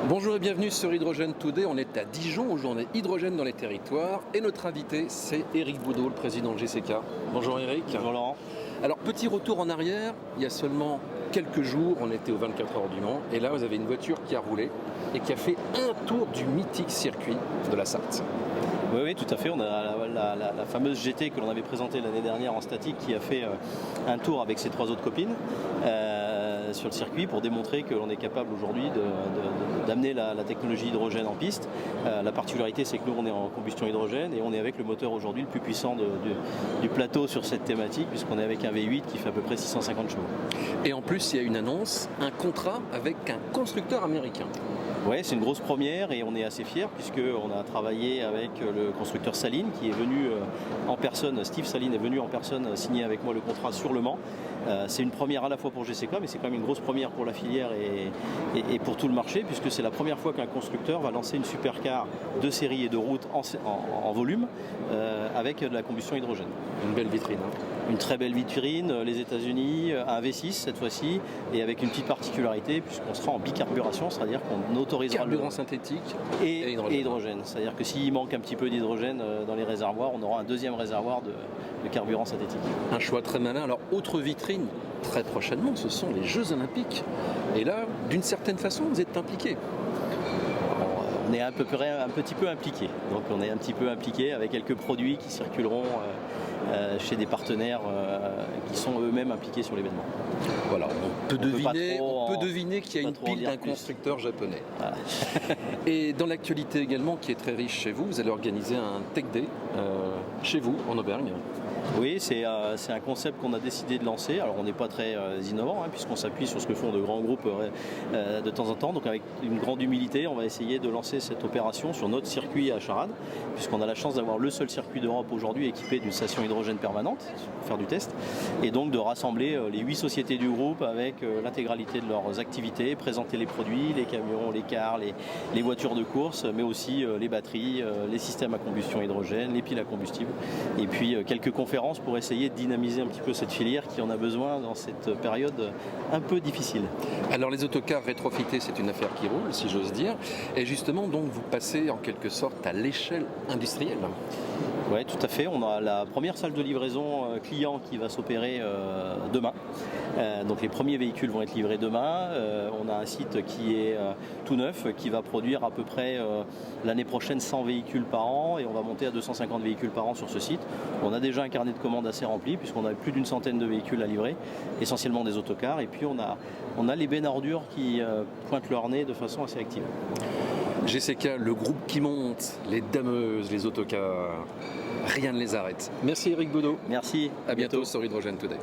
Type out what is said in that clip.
Bonjour et bienvenue sur Hydrogène Today. On est à Dijon aux journées hydrogène dans les territoires et notre invité c'est Eric Boudot, le président de GCK. Bonjour Eric. Bonjour Laurent. Alors petit retour en arrière, il y a seulement quelques jours on était aux 24 heures du Mans et là vous avez une voiture qui a roulé et qui a fait un tour du mythique circuit de la Sarthe. Oui, tout à fait. On a la fameuse GT que l'on avait présentée l'année dernière en statique qui a fait un tour avec ses trois autres copines sur le circuit pour démontrer que l'on est capable aujourd'hui d'amener la technologie hydrogène en piste. La particularité, c'est que nous, on est en combustion hydrogène et on est avec le moteur aujourd'hui le plus puissant du plateau sur cette thématique puisqu'on est avec un V8 qui fait à peu près 650 chevaux. Et en plus, il y a une annonce, un contrat avec un constructeur américain. Oui, c'est une grosse première et on est assez fiers puisqu'on a travaillé avec le constructeur Saline qui est venu en personne, Steve Saline est venu en personne signer avec moi le contrat sur Le Mans. C'est une première à la fois pour GCK mais c'est quand même une grosse première pour la filière et pour tout le marché puisque c'est la première fois qu'un constructeur va lancer une supercar de série et de route en volume avec de la combustion hydrogène. Une belle vitrine. Une très belle vitrine, les États-Unis, un V6 cette fois-ci, et avec une petite particularité puisqu'on sera en bicarburation, c'est-à-dire qu'on autorisera carburant synthétique et hydrogène. C'est-à-dire que s'il manque un petit peu d'hydrogène dans les réservoirs, on aura un deuxième réservoir de carburant synthétique. Un choix très malin. Alors, autre vitrine, très prochainement, ce sont les Jeux Olympiques. Et là, d'une certaine façon, vous êtes impliqué. On est un petit peu impliqué. Donc on est un petit peu impliqué avec quelques produits qui circuleront chez des partenaires qui sont eux-mêmes impliqués sur l'événement. Voilà, on peut deviner qu'il y a une pile d'un constructeur japonais. Voilà. Et dans l'actualité également, qui est très riche chez vous, vous allez organiser un Tech Day chez vous, en Auvergne. Oui, c'est un concept qu'on a décidé de lancer. Alors on n'est pas très innovant puisqu'on s'appuie sur ce que font de grands groupes de temps en temps. Donc avec une grande humilité, on va essayer de lancer cette opération sur notre circuit à Charade, puisqu'on a la chance d'avoir le seul circuit d'Europe aujourd'hui équipé d'une station hydrogène permanente pour faire du test, et donc de rassembler les 8 sociétés du groupe avec l'intégralité de leurs activités, présenter les produits, les camions, les cars, les voitures de course, mais aussi les batteries, les systèmes à combustion hydrogène, les piles à combustible, et puis quelques conférences pour essayer de dynamiser un petit peu cette filière qui en a besoin dans cette période un peu difficile. Alors les autocars rétrofités, c'est une affaire qui roule, si j'ose dire, et justement donc vous passez en quelque sorte à l'échelle industrielle. Oui, tout à fait. On a la première salle de livraison client qui va s'opérer demain. Donc les premiers véhicules vont être livrés demain. On a un site qui est tout neuf, qui va produire à peu près l'année prochaine 100 véhicules par an et on va monter à 250 véhicules par an sur ce site. On a déjà un carnet de commandes assez rempli puisqu'on a plus d'une centaine de véhicules à livrer, essentiellement des autocars. Et puis on a les bennes ordures qui pointent leur nez de façon assez active. GCK, le groupe qui monte, les dameuses, les autocars, rien ne les arrête. Merci Eric Boudot. Merci. À bientôt sur Hydrogène Today.